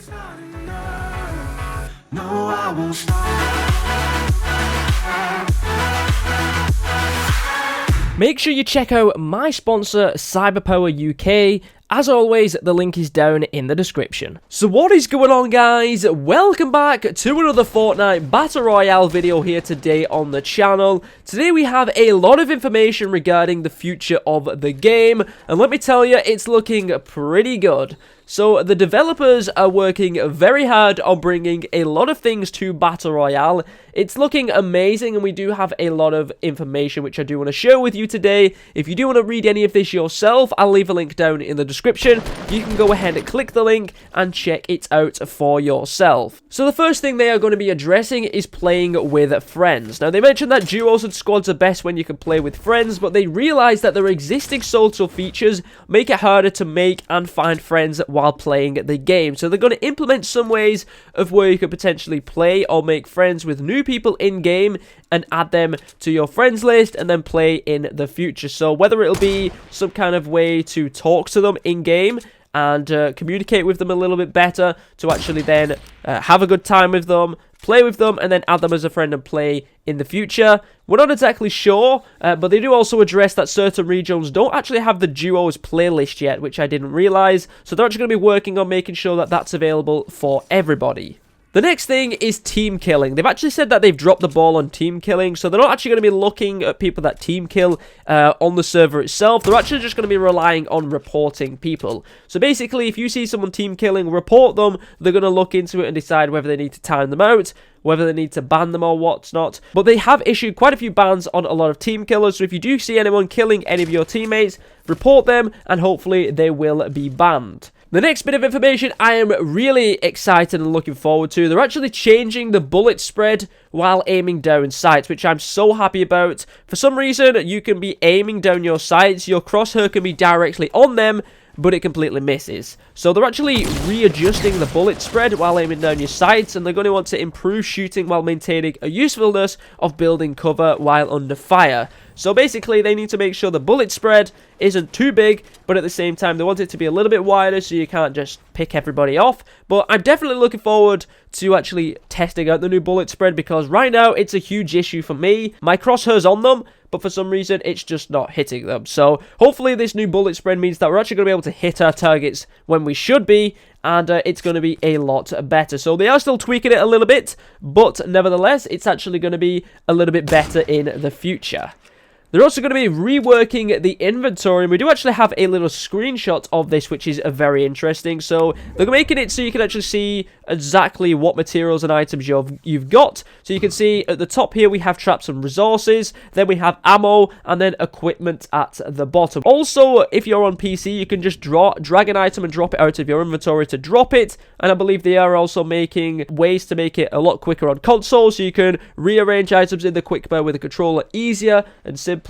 No, I won't stop. Make sure you check out my sponsor, Cyberpower UK. As always, the link is down in the description. So what is going on, guys? Welcome back to another Fortnite Battle Royale video here today on the channel. Today we have a lot of information regarding the future of the game, and let me tell you, it's looking pretty good. So the developers are working very hard on bringing a lot of things to Battle Royale. It's looking amazing, and we do have a lot of information which I do want to share with you today. If you do want to read any of this yourself, I'll leave a link down in the description. You can go ahead and click the link and check it out for yourself. So the first thing they are going to be addressing is playing with friends. Now, they mentioned that duos and squads are best when you can play with friends, but they realize that their existing social features make it harder to make and find friends while playing the game. So they're going to implement some ways of where you could potentially play or make friends with new people in game and add them to your friends list and then play in the future. So whether it'll be some kind of way to talk to them in game and communicate with them a little bit better, to actually then have a good time with them, play with them, and then add them as a friend and play in the future. We're not exactly sure, but they do also address that certain regions don't actually have the duos playlist yet, which I didn't realize. So they're actually going to be working on making sure that that's available for everybody. The next thing is team killing. They've actually said that they've dropped the ball on team killing, so they're not actually going to be looking at people that team kill on the server itself. They're actually just going to be relying on reporting people. So basically, if you see someone team killing, report them. They're going to look into it and decide whether they need to time them out, whether they need to ban them or what's not. But they have issued quite a few bans on a lot of team killers, so if you do see anyone killing any of your teammates, report them, and hopefully they will be banned. The next bit of information I am really excited and looking forward to. They're actually changing the bullet spread while aiming down sights, which I'm so happy about. For some reason, you can be aiming down your sights, your crosshair can be directly on them, but it completely misses. So they're actually readjusting the bullet spread while aiming down your sights, and they're going to want to improve shooting while maintaining a usefulness of building cover while under fire. So basically, they need to make sure the bullet spread isn't too big, but at the same time, they want it to be a little bit wider so you can't just pick everybody off. But I'm definitely looking forward to actually testing out the new bullet spread, because right now, it's a huge issue for me. My crosshair's on them, but for some reason, it's just not hitting them. So hopefully, this new bullet spread means that we're actually going to be able to hit our targets when we should be, and it's going to be a lot better. So they are still tweaking it a little bit, but nevertheless, it's actually going to be a little bit better in the future. They're also going to be reworking the inventory, and we do actually have a little screenshot of this, which is very interesting. So they're making it so you can actually see exactly what materials and items you've got. So you can see at the top here we have traps and resources, then we have ammo, and then equipment at the bottom. Also, if you're on PC, you can just drag an item and drop it out of your inventory to drop it, and I believe they are also making ways to make it a lot quicker on console, so you can rearrange items in the quick bar with the controller easier and simpler.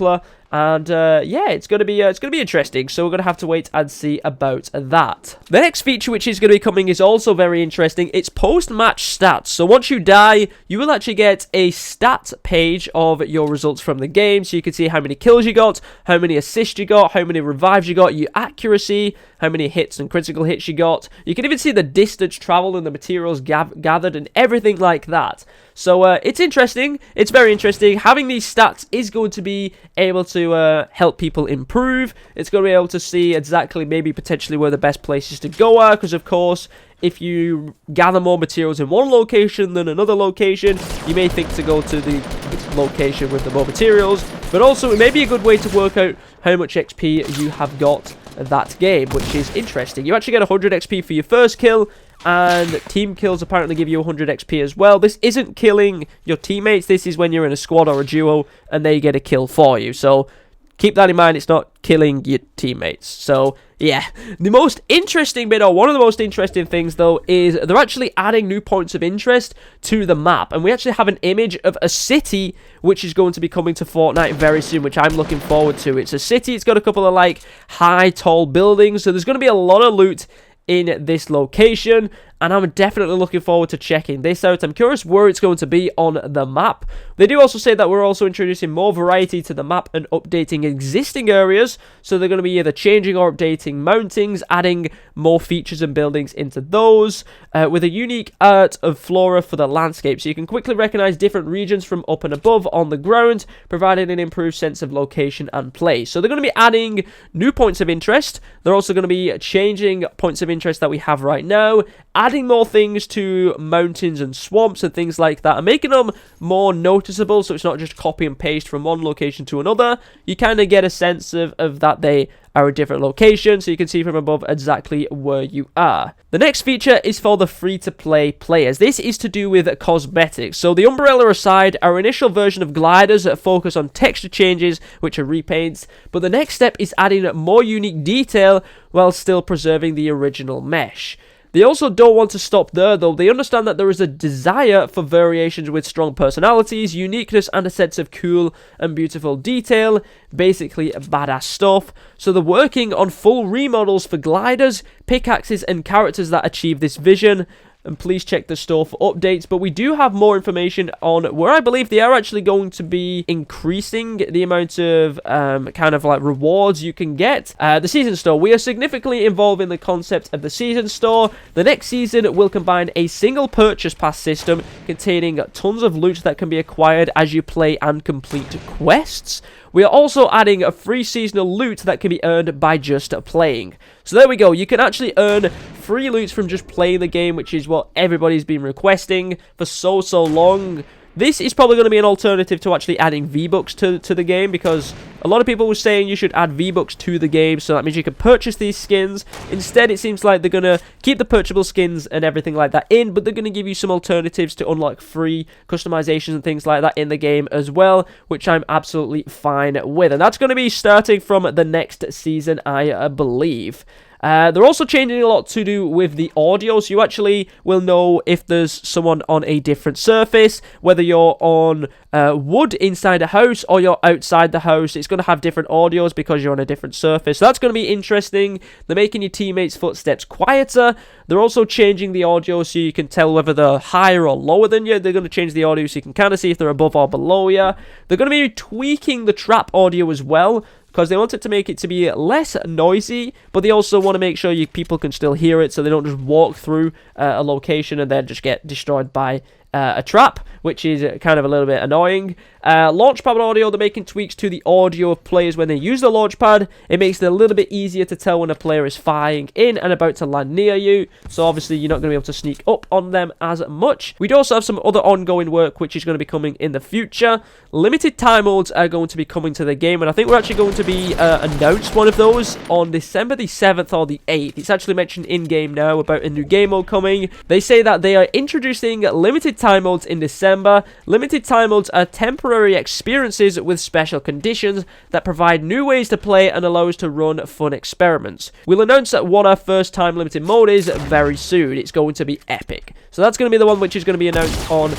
And yeah, it's gonna be interesting. So we're gonna have to wait and see about that. The next feature which is gonna be coming is also very interesting. It's post-match stats. So once you die, you will actually get a stat page of your results from the game. So you can see how many kills you got, how many assists you got, how many revives you got, your accuracy, how many hits and critical hits you got. You can even see the distance traveled and the materials gathered and everything like that. So it's interesting. It's very interesting. Having these stats is going to be able to help people improve. It's going to be able to see exactly maybe potentially where the best places to go are, because of course, if you gather more materials in one location than another location, you may think to go to the location with the more materials, but also it may be a good way to work out how much XP you have got that game, which is interesting. You actually get 100 XP for your first kill, and team kills apparently give you 100 XP as well. This isn't killing your teammates, this is when you're in a squad or a duo and they get a kill for you. So keep that in mind, it's not killing your teammates. So yeah, the most interesting bit, or one of the most interesting things though, is they're actually adding new points of interest to the map, and we actually have an image of a city which is going to be coming to Fortnite very soon, which I'm looking forward to. It's a city, it's got a couple of like high tall buildings, so there's going to be a lot of loot in this location, and I'm definitely looking forward to checking this out. I'm curious where it's going to be on the map. They do also say that we're also introducing more variety to the map and updating existing areas, so they're going to be either changing or updating mountings, adding more features and buildings into those, with a unique art of flora for the landscape, so you can quickly recognize different regions from up and above on the ground, providing an improved sense of location and place. So they're going to be adding new points of interest. They're also going to be changing points of interest that we have right now, adding more things to mountains and swamps and things like that, and making them more noticeable, so it's not just copy and paste from one location to another. You kind of get a sense of that they are a different location, so you can see from above exactly where you are. The next feature is for the free-to-play players. This is to do with cosmetics. So the umbrella aside, our initial version of gliders focus on texture changes, which are repaints, but the next step is adding more unique detail while still preserving the original mesh. They also don't want to stop there, though. They understand that there is a desire for variations with strong personalities, uniqueness, and a sense of cool and beautiful detail. Basically, badass stuff. So they're working on full remodels for gliders, pickaxes, and characters that achieve this vision. And please check the store for updates, but we do have more information on where I believe they are actually going to be increasing the amount of kind of like rewards you can get. The season store, we are significantly involved in the concept of the season store. The next season will combine a single purchase pass system containing tons of loot that can be acquired as you play and complete quests. We are also adding a free seasonal loot that can be earned by just playing. So there we go. You can actually earn free loot from just playing the game, which is what everybody's been requesting for so long. This is probably going to be an alternative to actually adding V-Bucks to the game, because a lot of people were saying you should add V-Bucks to the game, so that means you can purchase these skins. Instead, it seems like they're going to keep the purchasable skins and everything like that in, but they're going to give you some alternatives to unlock free customizations and things like that in the game as well, which I'm absolutely fine with. And that's going to be starting from the next season, I believe. They're also changing a lot to do with the audio, so you actually will know if there's someone on a different surface, whether you're on wood inside a house or you're outside the house. It's going to have different audios because you're on a different surface, so that's going to be interesting. They're making your teammates' footsteps quieter. They're also changing the audio so you can tell whether they're higher or lower than you. They're going to change the audio so you can kind of see if they're above or below you. They're going to be tweaking the trap audio as well, because they want it to make it to be less noisy, but they also want to make sure people can still hear it, so they don't just walk through a location and then just get destroyed by a trap, which is kind of a little bit annoying. Launchpad audio, they're making tweaks to the audio of players when they use the launchpad. It makes it a little bit easier to tell when a player is firing in and about to land near you, so obviously you're not going to be able to sneak up on them as much. We do also have some other ongoing work which is going to be coming in the future. Limited time modes are going to be coming to the game, and I think we're actually going to be announced one of those on December the 7th or the 8th. It's actually mentioned in-game now about a new game mode coming. They say that they are introducing limited time modes in December. Limited time modes are temporary experiences with special conditions that provide new ways to play and allow us to run fun experiments. We'll announce what our first time limited mode is very soon. It's going to be epic. So that's going to be the one which is going to be announced on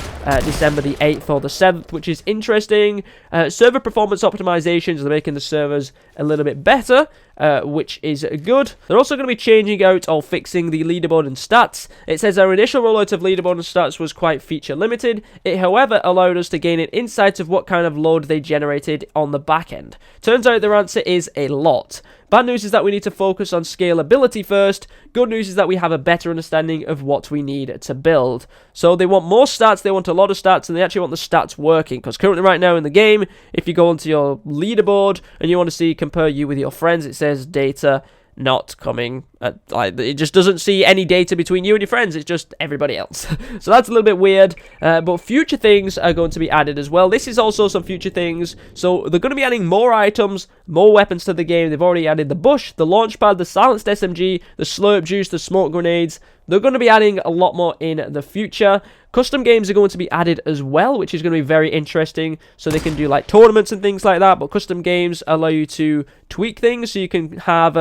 December the 8th or the 7th, which is interesting. Server performance optimizations, they're making the servers a little bit better, which is good. They're also going to be changing out or fixing the leaderboard and stats. It says our initial rollout of leaderboard and stats was quite feature limited. It, however, allowed us to gain an insight of what kind of load they generated on the back end. Turns out their answer is a lot. Bad news is that we need to focus on scalability first. Good news is that we have a better understanding of what we need to build. So they want more stats, they want a lot of stats, and they actually want the stats working. Because currently right now in the game, if you go onto your leaderboard and you want to compare you with your friends, it says data not coming. It just doesn't see any data between you and your friends. It's just everybody else. So that's a little bit weird. But future things are going to be added as well. This is also some future things. So they're going to be adding more items, more weapons to the game. They've already added the bush, the launchpad, the silenced SMG, the slurp juice, the smoke grenades. They're going to be adding a lot more in the future. Custom games are going to be added as well, which is going to be very interesting. So they can do like tournaments and things like that, but custom games allow you to tweak things. So you can have,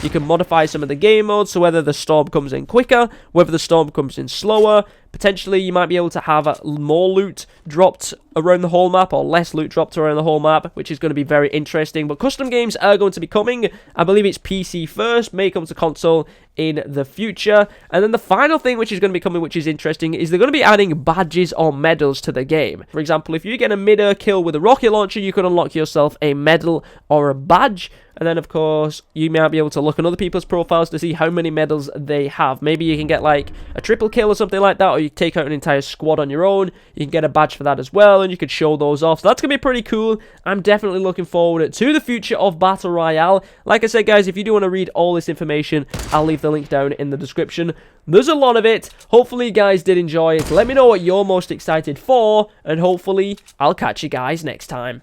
you can modify some of the game modes. So whether the storm comes in quicker, whether the storm comes in slower, Potentially, you might be able to have more loot dropped around the whole map, or less loot dropped around the whole map, which is going to be very interesting. But custom games are going to be coming. I believe it's PC first, may come to console in the future. And then the final thing which is going to be coming, which is interesting, is they're going to be adding badges or medals to the game. For example, if you get a mid-air kill with a rocket launcher, you can unlock yourself a medal or a badge. And then, of course, you might be able to look on other people's profiles to see how many medals they have. Maybe you can get, like, a triple kill or something like that, or you take out an entire squad on your own. You can get a badge for that as well, and you could show those off. So that's going to be pretty cool. I'm definitely looking forward to the future of Battle Royale. Like I said, guys, if you do want to read all this information, I'll leave the link down in the description. There's a lot of it. Hopefully, you guys did enjoy it. Let me know what you're most excited for, and hopefully, I'll catch you guys next time.